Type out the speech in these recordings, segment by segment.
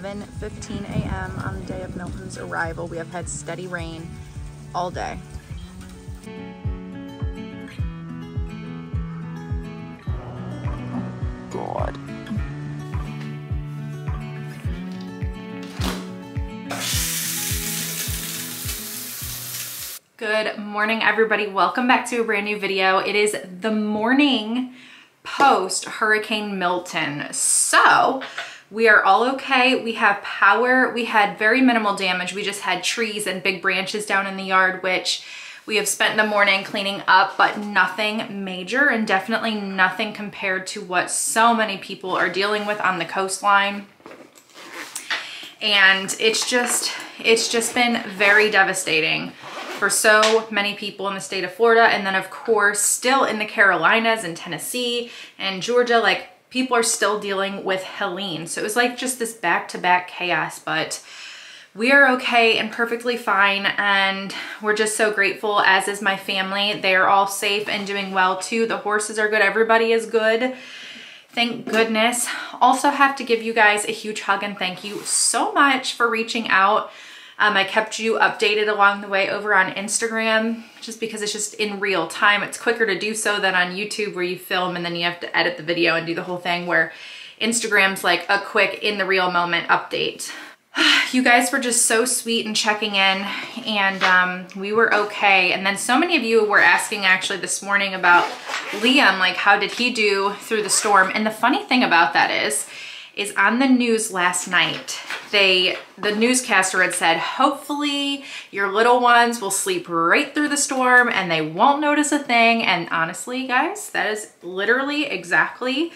11:15 a.m. on the day of Milton's arrival. We have had steady rain all day. Oh, God. Good morning, everybody. Welcome back to a brand new video. It is the morning post Hurricane Milton. So we are all okay. We have power. We had very minimal damage. We just had trees and big branches down in the yard, which we have spent the morning cleaning up, but nothing major and definitely nothing compared to what so many people are dealing with on the coastline. And it's just been very devastating for so many people in the state of Florida. And then of course, still in the Carolinas and Tennessee and Georgia, like people are still dealing with Helene. So it was like just this back-to-back chaos, but we are okay and perfectly fine. And we're just so grateful, as is my family. They are all safe and doing well too. The horses are good. Everybody is good. Thank goodness. Also have to give you guys a huge hug and thank you so much for reaching out. I kept you updated along the way over on Instagram, just because it's just in real time. It's quicker to do so than on YouTube, where you film and then you have to edit the video and do the whole thing, where Instagram's like a quick in the real moment update. You guys were just so sweet and checking in, and we were okay. And then so many of you were asking actually this morning about Liam, like how did he do through the storm? And the funny thing about that is on the news last night, the newscaster had said, hopefully your little ones will sleep right through the storm and they won't notice a thing. And honestly, guys, that is literally exactly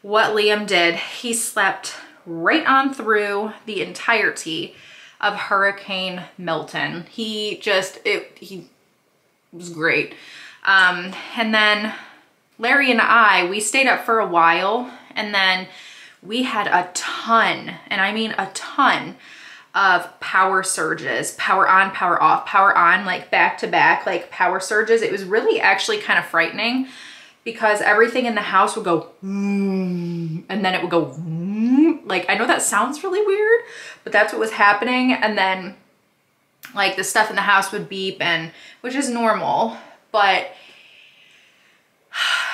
what Liam did. He slept right on through the entirety of Hurricane Milton. He was great. And then Larry and I, we stayed up for a while, and then we had a ton, and I mean a ton, of power surges, power on, power off, power on, like back to back, like power surges. It was really actually kind of frightening, because everything in the house would go, and then it would go, like, I know that sounds really weird, but that's what was happening. And then like the stuff in the house would beep, and which is normal, but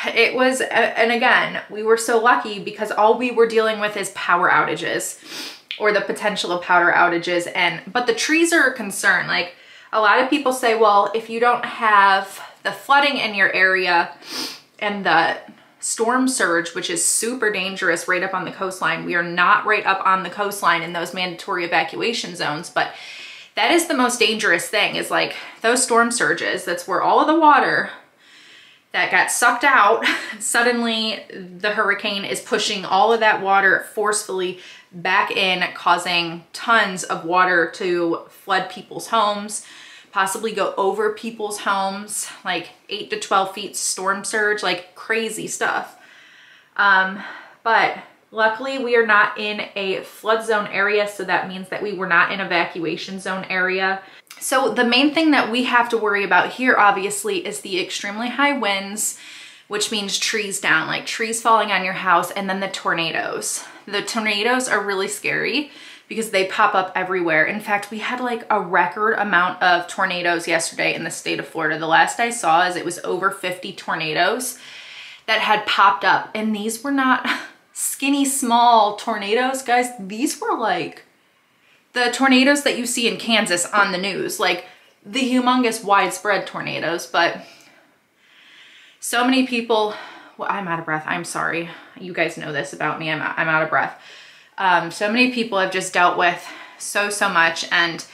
it was, and again, we were so lucky because all we were dealing with is power outages, or the potential of power outages. But the trees are a concern. Like, a lot of people say, well, if you don't have the flooding in your area and the storm surge, which is super dangerous right up on the coastline. We are not right up on the coastline in those mandatory evacuation zones, but that is the most dangerous thing, is like those storm surges. That's where all of the water that got sucked out, suddenly the hurricane is pushing all of that water forcefully back in, causing tons of water to flood people's homes, possibly go over people's homes, like 8 to 12 feet storm surge, like crazy stuff. But luckily we are not in a flood zone area, so that means that we were not in evacuation zone area. So the main thing that we have to worry about here, obviously, is the extremely high winds, which means trees down, like trees falling on your house, and then the tornadoes. The tornadoes are really scary because they pop up everywhere. In fact, we had like a record amount of tornadoes yesterday in the state of Florida. The last I saw is it was over 50 tornadoes that had popped up, and these were not skinny, small tornadoes, guys. These were like the tornadoes that you see in Kansas on the news, like the humongous widespread tornadoes. But so many people, well, I'm out of breath. I'm sorry. You guys know this about me. I'm out of breath. So many people have just dealt with so much. And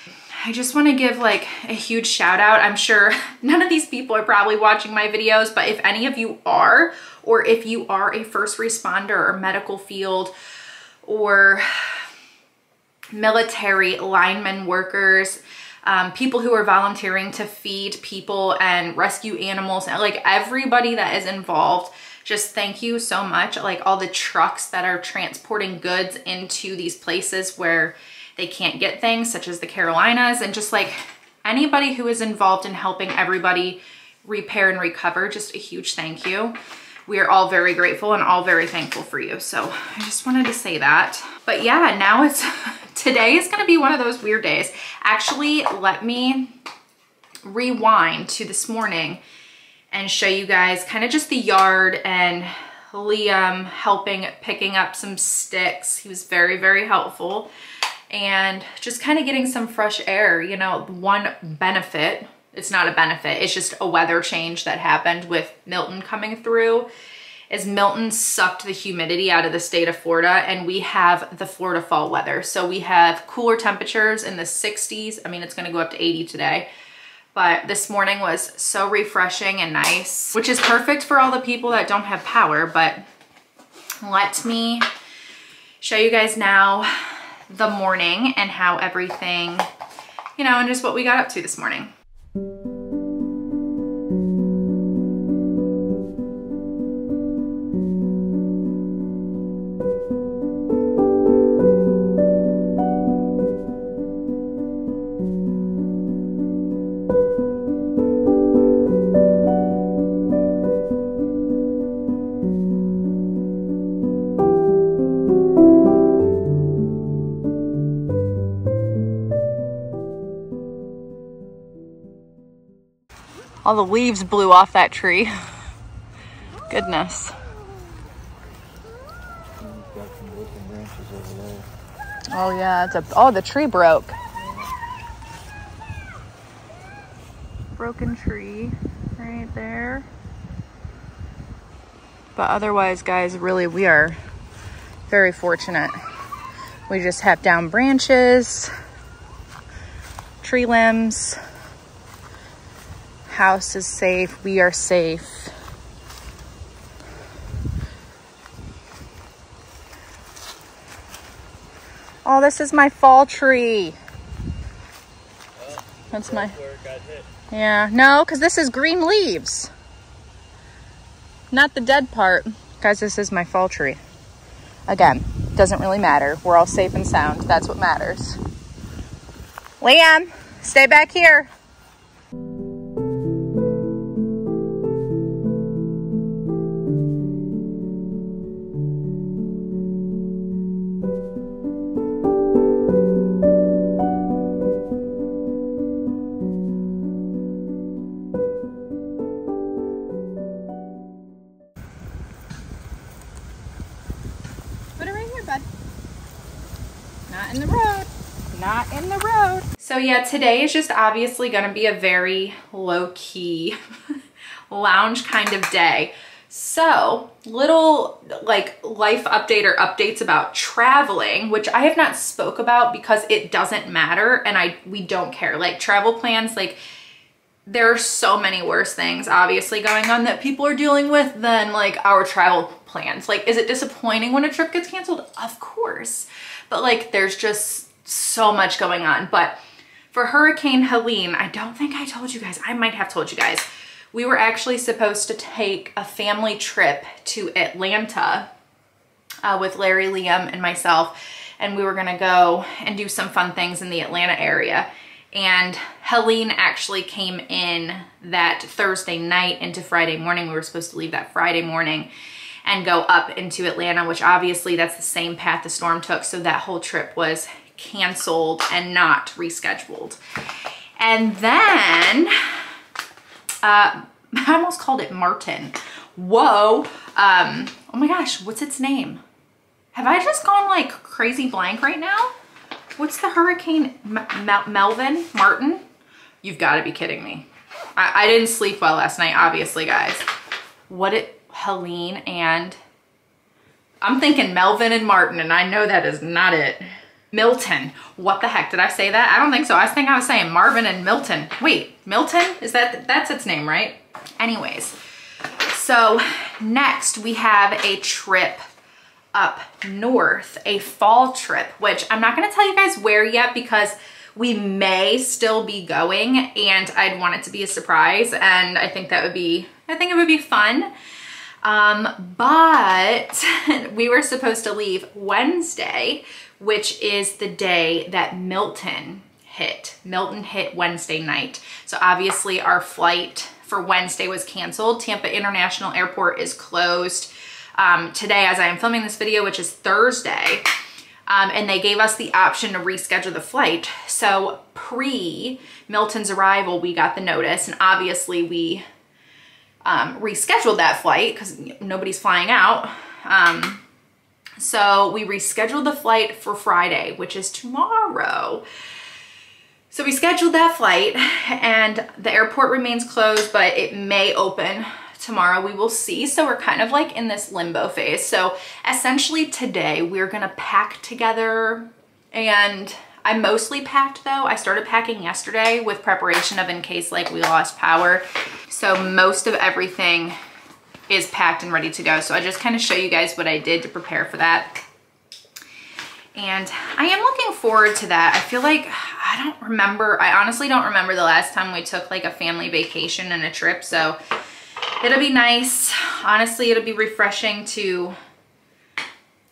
I just want to give like a huge shout out. I'm sure none of these people are probably watching my videos, but if any of you are, or if you are a first responder or medical field or military linemen workers, people who are volunteering to feed people and rescue animals, like everybody that is involved, just thank you so much. Like all the trucks that are transporting goods into these places where they can't get things, such as the Carolinas, and just like anybody who is involved in helping everybody repair and recover, just a huge thank you. We are all very grateful and all very thankful for you. So I just wanted to say that. But yeah, now it's, today is gonna be one of those weird days. Actually, let me rewind to this morning and show you guys kind of just the yard and Liam helping picking up some sticks. He was very, very helpful. And just kind of getting some fresh air. You know, one benefit, it's not a benefit, it's just a weather change that happened with Milton coming through, is Milton sucked the humidity out of the state of Florida, and we have the Florida fall weather. So we have cooler temperatures in the 60s. I mean, it's gonna go up to 80 today. But this morning was so refreshing and nice, which is perfect for all the people that don't have power. But let me show you guys now the morning and how everything, you know, and just what we got up to this morning. All the leaves blew off that tree. Goodness. Oh yeah, it's oh, the tree broke. Broken tree right there. But otherwise, guys, really, we are very fortunate. We just have down branches, tree limbs. House is safe. We are safe. Oh, this is my fall tree. That's my, yeah, no, because this is green leaves, not the dead part. Guys, this is my fall tree. Again, doesn't really matter. We're all safe and sound. That's what matters. Liam, stay back here. Not in the road. Not in the road. So yeah, today is just obviously gonna be a very low-key lounge kind of day. So little like life update or updates about traveling, which I have not spoke about because it doesn't matter and we don't care. Like travel plans, like there are so many worse things obviously going on that people are dealing with than like our travel plans. Like, is it disappointing when a trip gets canceled? Of course. But like, there's just so much going on. But for Hurricane Helene, I don't think I told you guys, I might have told you guys, we were actually supposed to take a family trip to Atlanta with Larry, Liam, and myself. And we were gonna go and do some fun things in the Atlanta area. And Helene actually came in that Thursday night into Friday morning. We were supposed to leave that Friday morning and go up into Atlanta, which obviously that's the same path the storm took. So that whole trip was canceled and not rescheduled. And then, I almost called it Martin. Whoa. Oh my gosh, what's its name? Have I just gone like crazy blank right now? What's the hurricane? Melvin? Martin? You've got to be kidding me. I didn't sleep well last night, obviously, guys. Helene and... I'm thinking Melvin and Martin, and I know that is not it. Milton. What the heck? Did I say that? I don't think so. I think I was saying Marvin and Milton. Wait, Milton? That's its name, right? Anyways, so next we have a trip up north, a fall trip, which I'm not going to tell you guys where yet because we may still be going and I'd want it to be a surprise, and I think it would be fun. But we were supposed to leave Wednesday, which is the day that Milton hit. Milton hit Wednesday night. So obviously our flight for Wednesday was canceled. Tampa International Airport is closed. Today, as I am filming this video, which is Thursday, And they gave us the option to reschedule the flight. So pre Milton's arrival, we got the notice, and obviously we rescheduled that flight because nobody's flying out. So we rescheduled the flight for Friday, which is tomorrow. So we scheduled that flight, and the airport remains closed, but it may open tomorrow. We will see. So we're kind of like in this limbo phase. So essentially today we're gonna pack together, and I mostly packed though. I started packing yesterday with preparation of in case like we lost power. So most of everything is packed and ready to go. So I just kind of show you guys what I did to prepare for that. And I am looking forward to that. I feel like, I honestly don't remember the last time we took like a family vacation and a trip. So it'll be nice. Honestly, it'll be refreshing to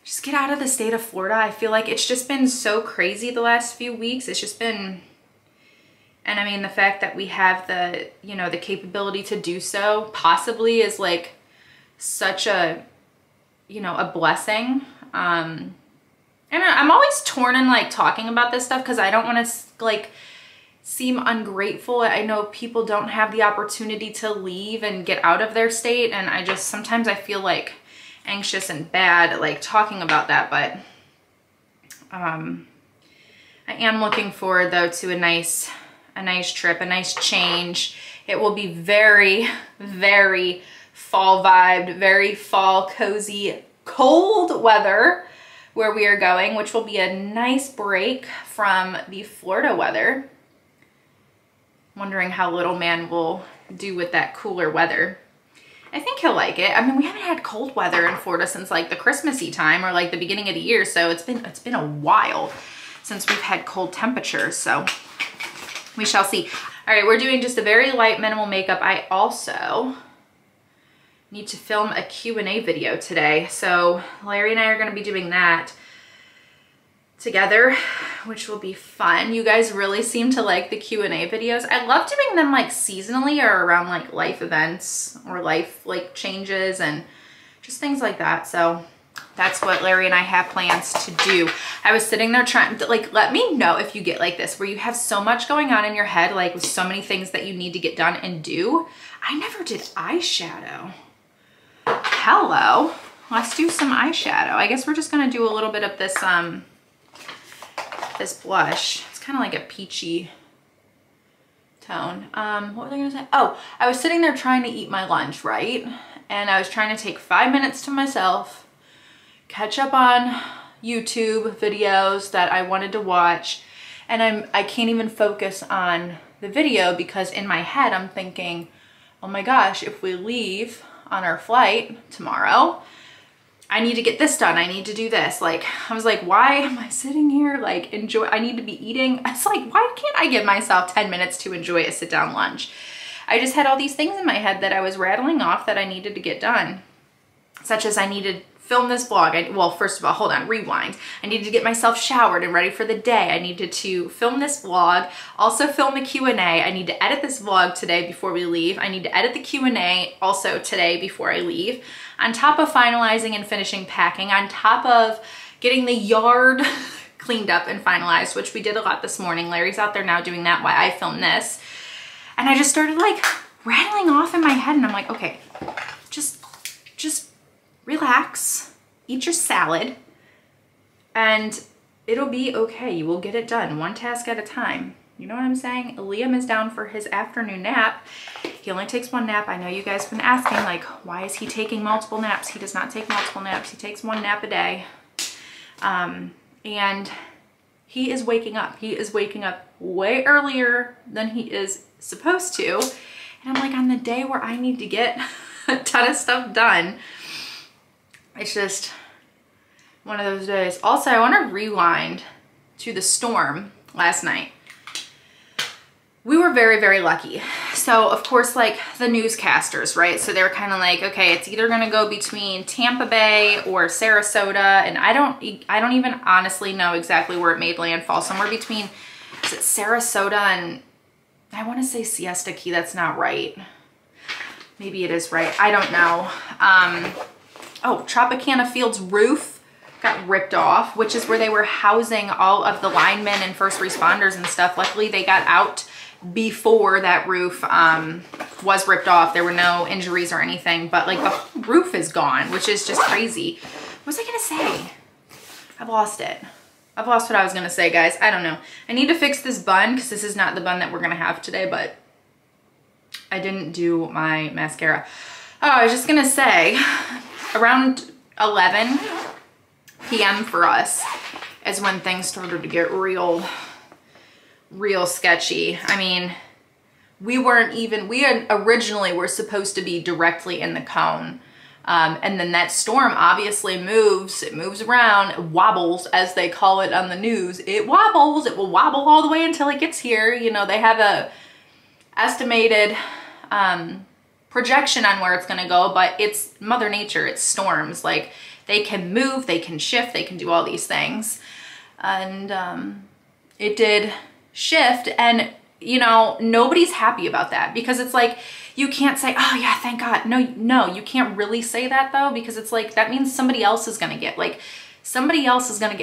just get out of the state of Florida. I feel like it's just been so crazy the last few weeks. It's just been, and I mean, the fact that we have the, you know, the capability to do so possibly is like such a, you know, a blessing. And I'm always torn in like talking about this stuff because I don't want to like seem ungrateful. I know people don't have the opportunity to leave and get out of their state, and I just sometimes I feel like anxious and bad like talking about that, but I am looking forward though to a nice trip, a nice change. It will be very, very fall vibed, very fall cozy, cold weather where we are going, which will be a nice break from the Florida weather. Wondering how little man will do with that cooler weather. I think he'll like it. I mean, we haven't had cold weather in Florida since like the Christmassy time or like the beginning of the year. So it's been a while since we've had cold temperatures. So we shall see. All right, we're doing just a very light minimal makeup. I also need to film a Q&A video today. So Larry and I are gonna be doing that together, which will be fun. You guys really seem to like the Q&A videos. I love doing them like seasonally or around like life events or life like changes and just things like that. So that's what Larry and I have plans to do. I was sitting there trying to like, let me know if you get like this, where you have so much going on in your head, like with so many things that you need to get done and do. I never did eyeshadow. Hello, let's do some eyeshadow. I guess we're just gonna do a little bit of this, this blush. It's kind of like a peachy tone. What was I gonna say? Oh, I was sitting there trying to eat my lunch, right? And I was trying to take 5 minutes to myself, catch up on YouTube videos that I wanted to watch, and I can't even focus on the video because in my head I'm thinking, oh my gosh, if we leave on our flight tomorrow, I need to get this done. I need to do this. Like, I was like, why am I sitting here? Like, I need to be eating. It's like, why can't I give myself 10 minutes to enjoy a sit down lunch? I just had all these things in my head that I was rattling off that I needed to get done, such as I needed film this vlog. Well, first of all, hold on, rewind. I needed to get myself showered and ready for the day. I needed to film this vlog, also film the Q&A. I need to edit this vlog today before we leave. I need to edit the Q&A also today before I leave. On top of finalizing and finishing packing, on top of getting the yard cleaned up and finalized, which we did a lot this morning. Larry's out there now doing that while I film this. And I just started like rattling off in my head, and I'm like, okay, just relax, eat your salad, and it'll be okay. You will get it done one task at a time. You know what I'm saying? Liam is down for his afternoon nap. He only takes one nap. I know you guys have been asking, like, why is he taking multiple naps? He does not take multiple naps. He takes one nap a day. And he is waking up. He is waking up way earlier than he is supposed to. And I'm like, on the day where I need to get a ton of stuff done, it's just one of those days. Also, I want to rewind to the storm last night. We were very, very lucky. So of course, like the newscasters, right? So they're kind of like, okay, it's either gonna go between Tampa Bay or Sarasota. And I don't even honestly know exactly where it made landfall. Somewhere between, is it Sarasota and, I wanna say Siesta Key, that's not right. Maybe it is right, I don't know. Oh, Tropicana Field's roof got ripped off, which is where they were housing all of the linemen and first responders and stuff. Luckily they got out before that roof was ripped off. There were no injuries or anything, but like the whole roof is gone, which is just crazy. What was I gonna say? I've lost it. I've lost what I was gonna say, guys. I don't know. I need to fix this bun because this is not the bun that we're gonna have today, but I didn't do my mascara. Oh, I was just gonna say, around 11 p.m. for us is when things started to get real sketchy. I mean, we had originally were supposed to be directly in the cone. And then that storm obviously moves, it moves around, it wobbles as they call it on the news. It wobbles, it will wobble all the way until it gets here. You know, they have a estimated projection on where it's gonna go, but it's Mother Nature, it's storms. Like they can move, they can shift, they can do all these things. And it did shift, and you know, nobody's happy about that because it's like, you can't say, oh yeah, thank God. No, you can't really say that though, because it's like, that means somebody else is gonna get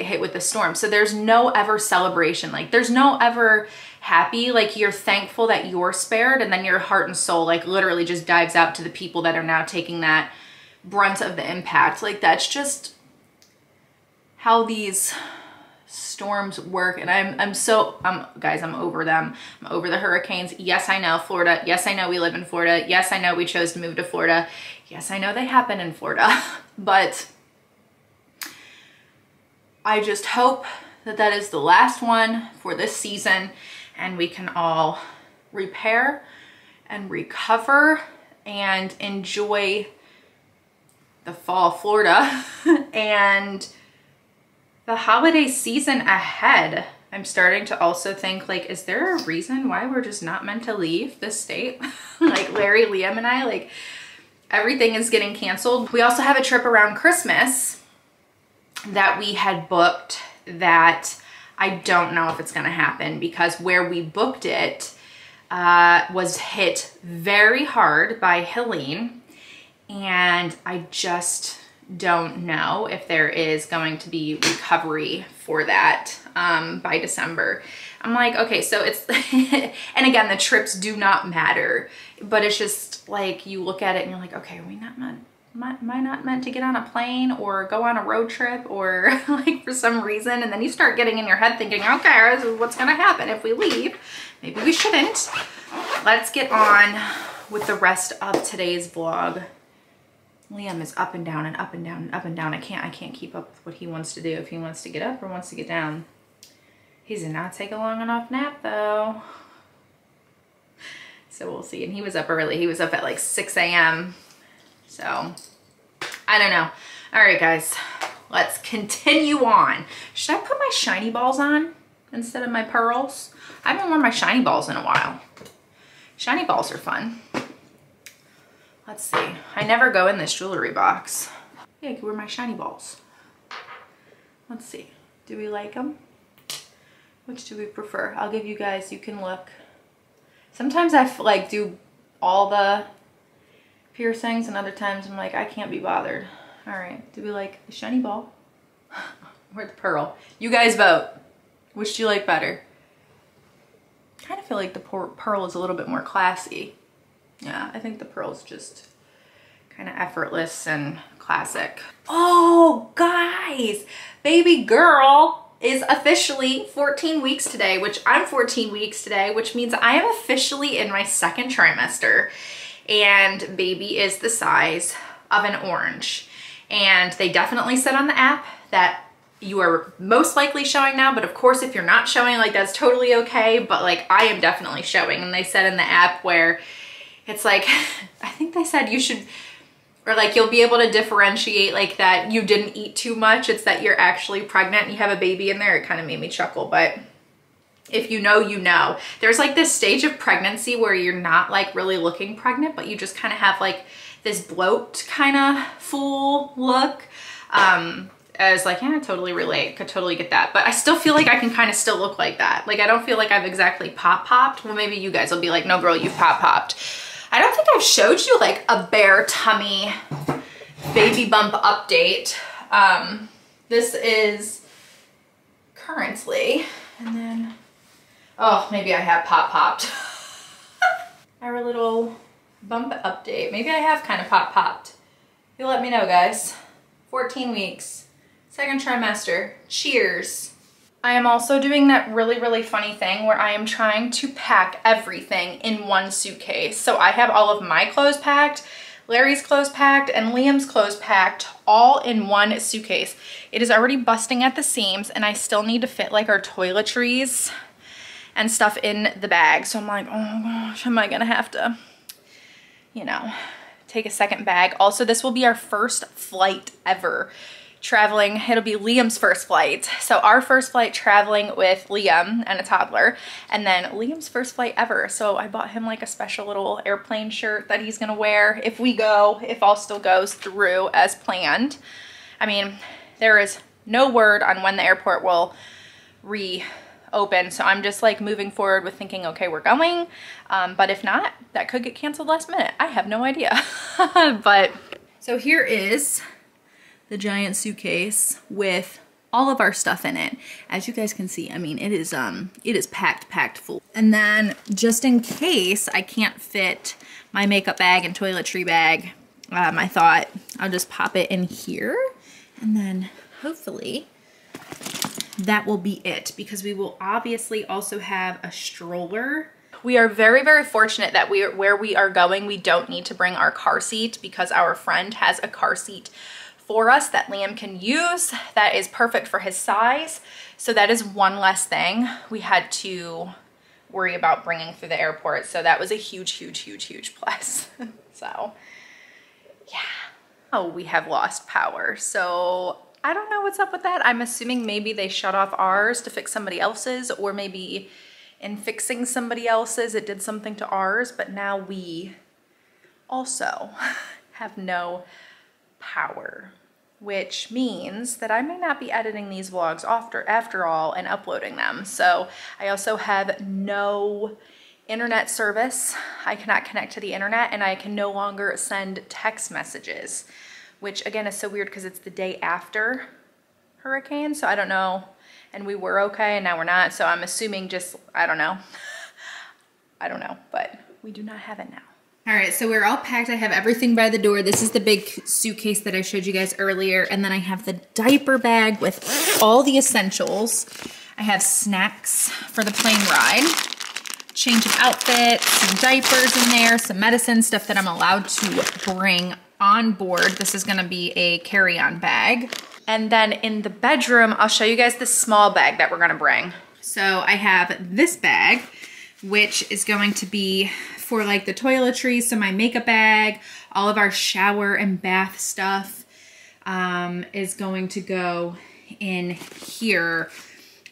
hit with the storm. So there's no ever celebration. Like there's no ever happy, like you're thankful that you're spared, and then your heart and soul like literally just dives out to the people that are now taking that brunt of the impact. Like that's just how these storms work. And guys, I'm over them. I'm over the hurricanes. Yes, I know Florida. Yes, I know we live in Florida. Yes, I know we chose to move to Florida. Yes, I know they happen in Florida. But I just hope that that is the last one for this season and we can all repair and recover and enjoy the fall of Florida and the holiday season ahead. I'm starting to also think, like, is there a reason why we're just not meant to leave this state? Like Larry, Liam, and I, like everything is getting canceled. We also have a trip around Christmas that we had booked that I don't know if it's gonna happen because where we booked it was hit very hard by Helene, and I just don't know if there is going to be recovery for that by December. I'm like, okay, so it's, and again, the trips do not matter, but it's just like, you look at it and you're like, okay, are we not meant, am I not meant to get on a plane or go on a road trip or like for some reason? And then you start getting in your head thinking, okay, this is what's gonna happen if we leave. Maybe we shouldn't. Let's get on with the rest of today's vlog. Liam is up and down and up and down and up and down. I can't keep up with what he wants to do. If he wants to get up or wants to get down. He did not take a long enough nap though. So we'll see. And he was up early. He was up at like 6 a.m. So I don't know. All right, guys, let's continue on. Should I put my shiny balls on instead of my pearls? I haven't worn my shiny balls in a while. Shiny balls are fun. Let's see. I never go in this jewelry box. Yeah, I could wear my shiny balls. Let's see. Do we like them? Which do we prefer? I'll give you guys, you can look. Sometimes I like do all the piercings and other times I'm like, I can't be bothered. All right. Do we like the shiny ball or the pearl? You guys vote. Which do you like better? I kind of feel like the pearl is a little bit more classy. Yeah, I think the pearl's just kind of effortless and classic. Oh, guys, baby girl is officially 14 weeks today, which I'm 14 weeks today, which means I am officially in my second trimester. And baby is the size of an orange. And they definitely said on the app that you are most likely showing now, but of course, if you're not showing, like that's totally okay. But like I am definitely showing. And they said in the app where it's like, I think they said you should, or like you'll be able to differentiate like that you didn't eat too much. It's that you're actually pregnant and you have a baby in there. It kind of made me chuckle, but if you know, you know. There's like this stage of pregnancy where you're not like really looking pregnant, but you just kind of have like this bloat kind of full look. I was like, yeah, I totally relate, could totally get that. But I still feel like I can kind of still look like that. Like I don't feel like I've exactly popped. Well, maybe you guys will be like, no girl, you've popped. I don't think I've showed you like a bare tummy baby bump update. This is currently, and then, oh, maybe I have popped. Our little bump update. Maybe I have kind of popped. You let me know, guys. 14 weeks, second trimester. Cheers. I am also doing that really funny thing where I am trying to pack everything in one suitcase. So I have all of my clothes packed, Larry's clothes packed, and Liam's clothes packed all in one suitcase. It is already busting at the seams and I still need to fit like our toiletries and stuff in the bag. So I'm like, oh gosh, am I gonna have to, you know, take a second bag. Also, this will be our first flight ever traveling. It'll be Liam's first flight. So our first flight traveling with Liam and a toddler, and then Liam's first flight ever. So I bought him like a special little airplane shirt that he's gonna wear if we go, if all still goes through as planned. I mean, there is no word on when the airport will reopen. So I'm just like moving forward with thinking, okay, we're going. But if not, that could get canceled last minute. I have no idea. But so here is the giant suitcase with all of our stuff in it. As you guys can see, I mean, it is packed full. And then just in case I can't fit my makeup bag and toiletry bag, I thought I'll just pop it in here, and then hopefully that will be it, because we will obviously also have a stroller. We are very fortunate that where we are going, we don't need to bring our car seat, because our friend has a car seat for us that Liam can use that is perfect for his size. So that is one less thing we had to worry about bringing through the airport. So that was a huge plus. So yeah. Oh, we have lost power. So I don't know what's up with that. I'm assuming maybe they shut off ours to fix somebody else's, or maybe in fixing somebody else's it did something to ours, but now we also have no power, which means that I may not be editing these vlogs after all and uploading them. So I also have no internet service. I cannot connect to the internet, and I can no longer send text messages, which again is so weird because it's the day after hurricane. So I don't know. And we were okay and now we're not. So I'm assuming just, I don't know. I don't know, but we do not have it now. All right, so we're all packed. I have everything by the door. This is the big suitcase that I showed you guys earlier. And then I have the diaper bag with all the essentials. I have snacks for the plane ride, change of outfits, some diapers in there, some medicine, stuff that I'm allowed to bring on board. This is gonna be a carry-on bag. And then in the bedroom, I'll show you guys the small bag that we're gonna bring. So I have this bag, which is going to be for like the toiletries, so my makeup bag, all of our shower and bath stuff is going to go in here.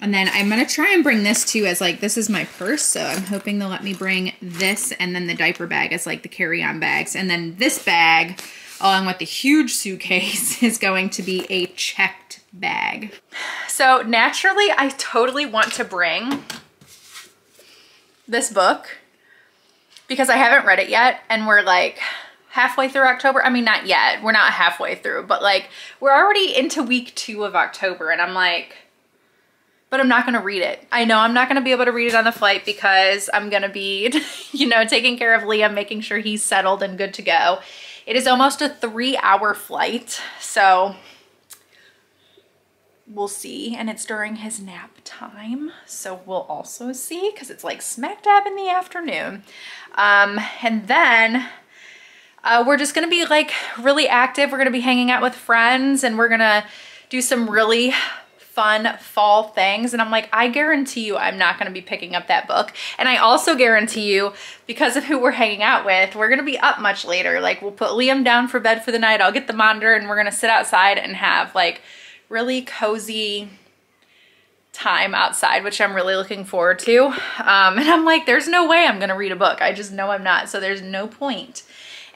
And then I'm gonna try and bring this too as like, this is my purse, so I'm hoping they'll let me bring this, and then the diaper bag as like the carry-on bags. And then this bag, along with the huge suitcase, is going to be a checked bag. So naturally, I totally want to bring this book because I haven't read it yet, and we're like halfway through October. I mean, not yet, we're not halfway through, but like we're already into week 2 of October, and I'm like, but I'm not gonna read it. I know I'm not gonna be able to read it on the flight because I'm gonna be, you know, taking care of Liam, making sure he's settled and good to go. It is almost a 3-hour flight, so we'll see. And it's during his nap time, so we'll also see, because it's like smack dab in the afternoon. And then we're just gonna be like really active. We're gonna be hanging out with friends, and we're gonna do some really fun fall things. And I'm like, I guarantee you I'm not gonna be picking up that book. And I also guarantee you, because of who we're hanging out with, we're gonna be up much later. Like, we'll put Liam down for bed for the night, I'll get the monitor, and we're gonna sit outside and have like really cozy time outside, which I'm really looking forward to. And I'm like, there's no way I'm gonna read a book. I just know I'm not. So there's no point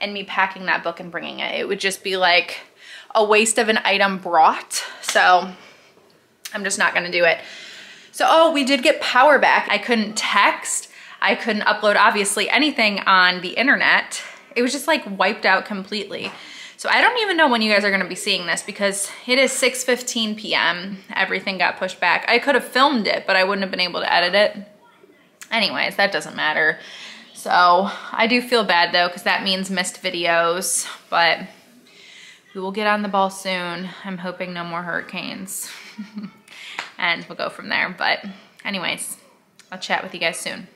in me packing that book and bringing it. It would just be like a waste of an item brought. So I'm just not gonna do it. So, oh, we did get power back. I couldn't text. I couldn't upload, obviously, anything on the internet. It was just like wiped out completely. So I don't even know when you guys are gonna be seeing this because it is 6:15 p.m. Everything got pushed back. I could have filmed it, but I wouldn't have been able to edit it. Anyways, that doesn't matter. So I do feel bad though, because that means missed videos, but we will get on the ball soon. I'm hoping no more hurricanes and we'll go from there. But anyways, I'll chat with you guys soon.